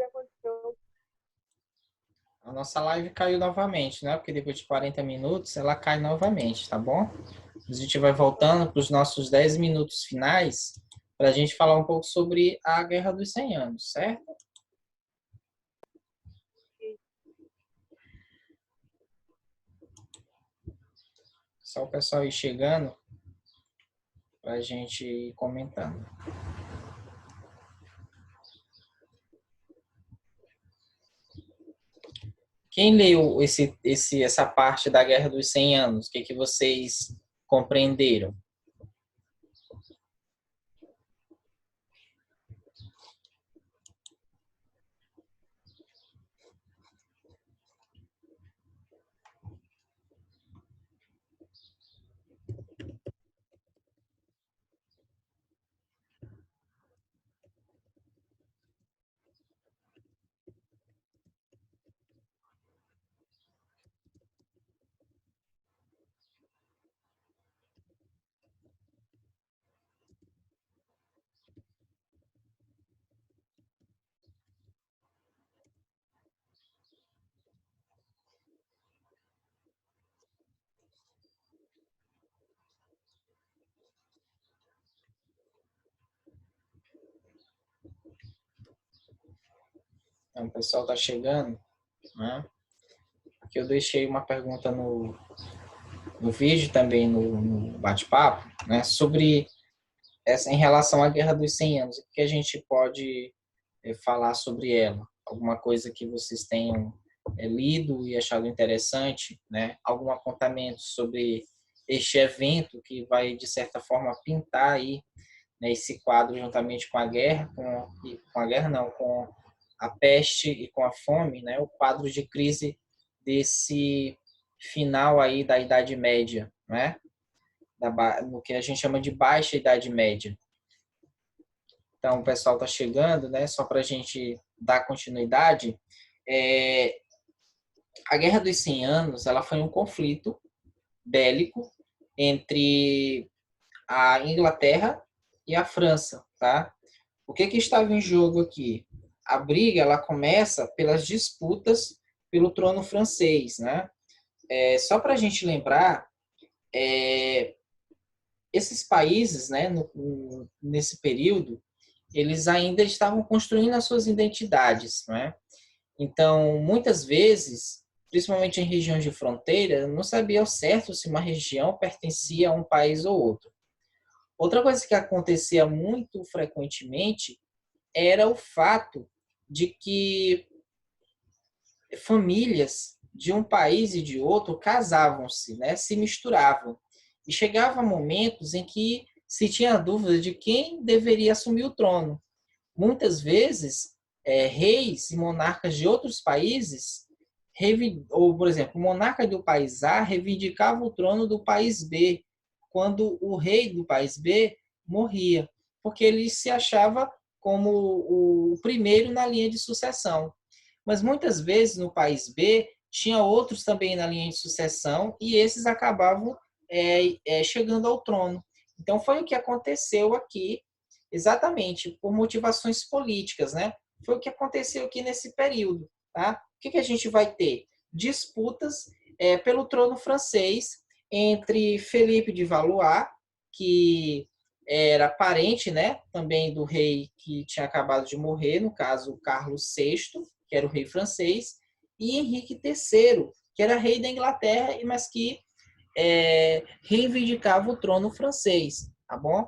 aconteceu. A nossa live caiu novamente, né? Porque depois de 40 minutos ela cai novamente, tá bom? A gente vai voltando para os nossos 10 minutos finais para a gente falar um pouco sobre a Guerra dos 100 Anos, certo? Só o pessoal ir chegando para a gente ir comentando. Quem leu essa parte da Guerra dos 100 Anos? O que vocês compreenderam? Então, o pessoal está chegando, né? Aqui eu deixei uma pergunta no vídeo também, no bate-papo, né? Sobre em relação à Guerra dos 100 Anos. O que a gente pode falar sobre ela? Alguma coisa que vocês tenham lido e achado interessante, né? Algum apontamento sobre este evento que vai, de certa forma, pintar aí, né, esse quadro juntamente com a guerra, com a guerra não, com a peste e com a fome, né? O quadro de crise desse final aí da Idade Média, né? No que a gente chama de Baixa Idade Média. Então, o pessoal está chegando, né? Só para a gente dar continuidade, a Guerra dos 100 Anos, ela foi um conflito bélico entre a Inglaterra e a França, tá? O que estava em jogo aqui? A briga, ela começa pelas disputas pelo trono francês, né? Só para a gente lembrar, esses países, né, nesse período, eles ainda estavam construindo as suas identidades, né? Então, muitas vezes, principalmente em regiões de fronteira, não sabia ao certo se uma região pertencia a um país ou outro. Outra coisa que acontecia muito frequentemente era o fato de que famílias de um país e de outro casavam-se, né, se misturavam. E chegava momentos em que se tinha dúvida de quem deveria assumir o trono. Muitas vezes, reis e monarcas de outros países, ou, por exemplo, o monarca do país A reivindicava o trono do país B, quando o rei do país B morria, porque ele se achava como o primeiro na linha de sucessão. Mas muitas vezes no país B tinha outros também na linha de sucessão e esses acabavam chegando ao trono. Então foi o que aconteceu aqui, exatamente por motivações políticas, né? Foi o que aconteceu aqui nesse período, tá? O que a gente vai ter? Disputas pelo trono francês entre Felipe de Valois, que era parente, né, também do rei que tinha acabado de morrer, no caso Carlos VI, que era o rei francês, e Henrique III, que era rei da Inglaterra, mas que reivindicava o trono francês, tá bom?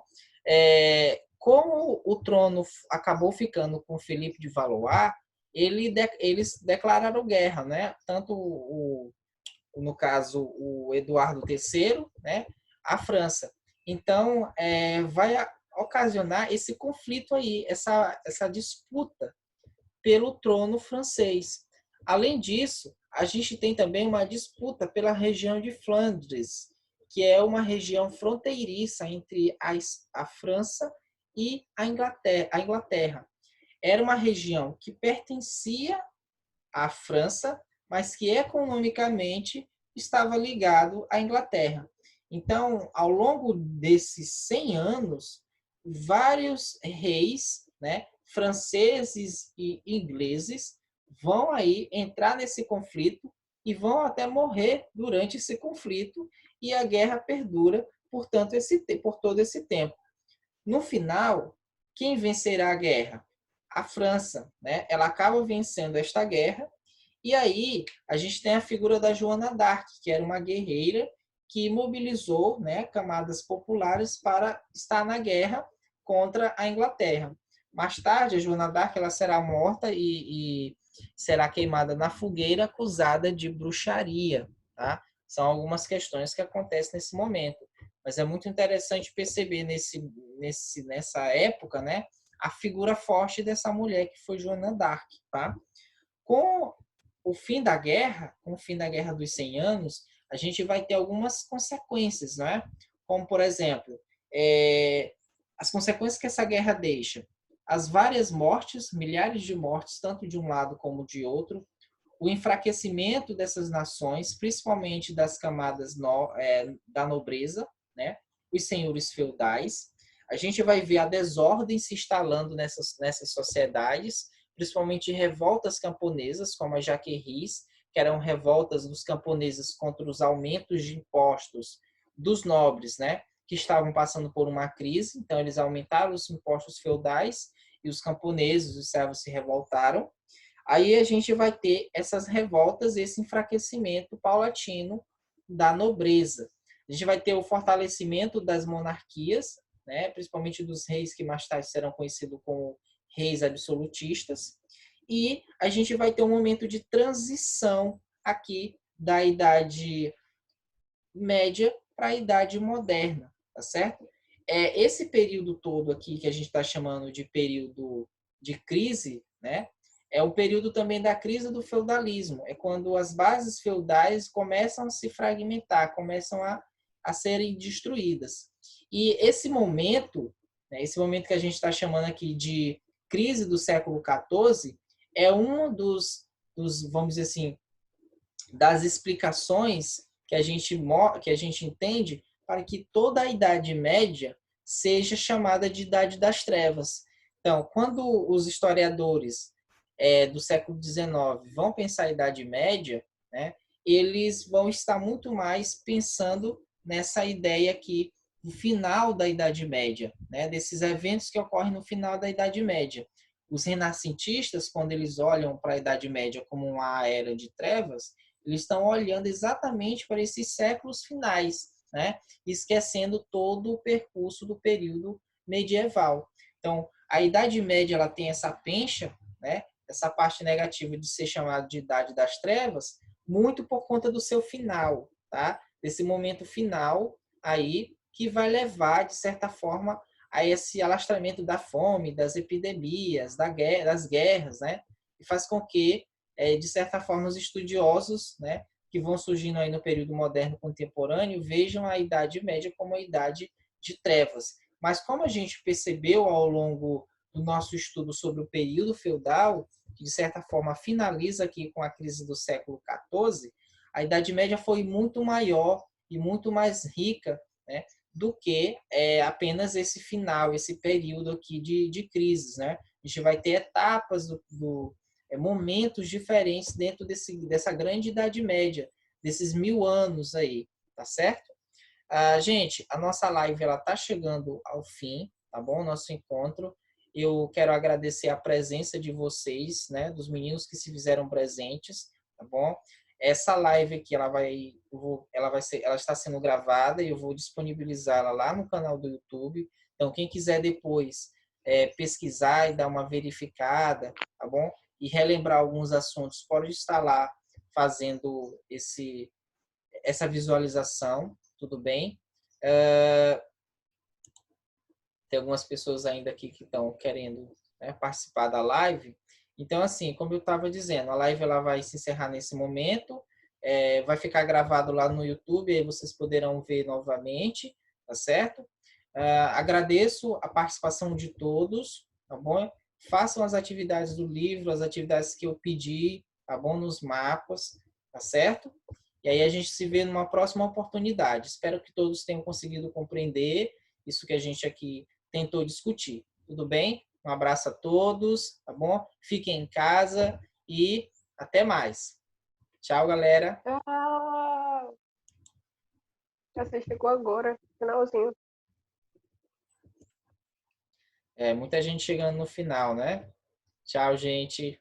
Como o trono acabou ficando com Felipe de Valois, eles declararam guerra, né? Tanto no caso o Eduardo III, né? A França. Então vai ocasionar esse conflito aí, essa disputa pelo trono francês. Além disso, a gente tem também uma disputa pela região de Flandres, que é uma região fronteiriça entre a França e a Inglaterra. Era uma região que pertencia à França, mas que economicamente estava ligado à Inglaterra. Então, ao longo desses 100 anos, vários reis, né, franceses e ingleses vão aí entrar nesse conflito e vão até morrer durante esse conflito, e a guerra perdura por todo esse tempo. No final, quem vencerá a guerra? A França, né? Ela acaba vencendo esta guerra, e aí a gente tem a figura da Joana d'Arc, que era uma guerreira que mobilizou, né, camadas populares para estar na guerra contra a Inglaterra. Mais tarde, a Joana d'Arc ela será morta e será queimada na fogueira, acusada de bruxaria, tá? São algumas questões que acontecem nesse momento. Mas é muito interessante perceber nessa época, né, a figura forte dessa mulher que foi Joana d'Arc, tá? Com o fim da guerra, com o fim da Guerra dos 100 anos, a gente vai ter algumas consequências, né? Como, por exemplo, as consequências que essa guerra deixa. As várias mortes, milhares de mortes, tanto de um lado como de outro, o enfraquecimento dessas nações, principalmente das camadas da nobreza, né? Os senhores feudais. A gente vai ver a desordem se instalando nessas sociedades, principalmente revoltas camponesas, como as jaqueries, que eram revoltas dos camponeses contra os aumentos de impostos dos nobres, né? Que estavam passando por uma crise. Então, eles aumentaram os impostos feudais e os camponeses, os servos, se revoltaram. Aí a gente vai ter essas revoltas, esse enfraquecimento paulatino da nobreza. A gente vai ter o fortalecimento das monarquias, né, principalmente dos reis que mais tarde serão conhecidos como reis absolutistas. E a gente vai ter um momento de transição aqui da Idade Média para a Idade Moderna, tá certo? Esse período todo aqui que a gente está chamando de período de crise, né? É o período também da crise do feudalismo. É quando as bases feudais começam a se fragmentar, começam a serem destruídas. E esse momento, né, esse momento que a gente está chamando aqui de crise do século XIV, é um vamos dizer assim, das explicações que a gente entende para que toda a Idade Média seja chamada de Idade das Trevas. Então, quando os historiadores do século XIX vão pensar a Idade Média, né, eles vão estar muito mais pensando nessa ideia aqui do final da Idade Média, né, desses eventos que ocorrem no final da Idade Média. Os renascentistas, quando eles olham para a Idade Média como uma era de trevas, eles estão olhando exatamente para esses séculos finais, né, esquecendo todo o percurso do período medieval. Então, a Idade Média ela tem essa pencha, né, essa parte negativa de ser chamado de Idade das Trevas, muito por conta do seu final, tá? Desse momento final aí que vai levar, de certa forma, a esse alastramento da fome, das epidemias, das guerras, né? E faz com que, de certa forma, os estudiosos, né, que vão surgindo aí no período moderno contemporâneo, vejam a Idade Média como a Idade de Trevas. Mas como a gente percebeu ao longo do nosso estudo sobre o período feudal, que de certa forma finaliza aqui com a crise do século XIV, a Idade Média foi muito maior e muito mais rica, né, do que apenas esse final, esse período aqui de crises, né? A gente vai ter etapas momentos diferentes dentro dessa grande Idade Média, desses 1000 anos aí, tá certo? Gente, a nossa live ela tá chegando ao fim, tá bom? Nosso encontro. Eu quero agradecer a presença de vocês, né? Dos meninos que se fizeram presentes, tá bom? Essa live aqui, ela está sendo gravada e eu vou disponibilizá-la lá no canal do YouTube. Então, quem quiser depois pesquisar e dar uma verificada, tá bom? E relembrar alguns assuntos, pode estar lá fazendo essa visualização, tudo bem? Tem algumas pessoas ainda aqui que estão querendo, né, participar da live. Então, assim, como eu estava dizendo, a live ela vai se encerrar nesse momento, vai ficar gravado lá no YouTube, aí vocês poderão ver novamente, tá certo? Agradeço a participação de todos, tá bom? Façam as atividades do livro, as atividades que eu pedi, tá bom? Nos mapas, tá certo? E aí a gente se vê numa próxima oportunidade. Espero que todos tenham conseguido compreender isso que a gente aqui tentou discutir. Tudo bem? Um abraço a todos, tá bom? Fiquem em casa e até mais. Tchau, galera. Tchau! Você chegou agora, finalzinho. Muita gente chegando no final, né? Tchau, gente.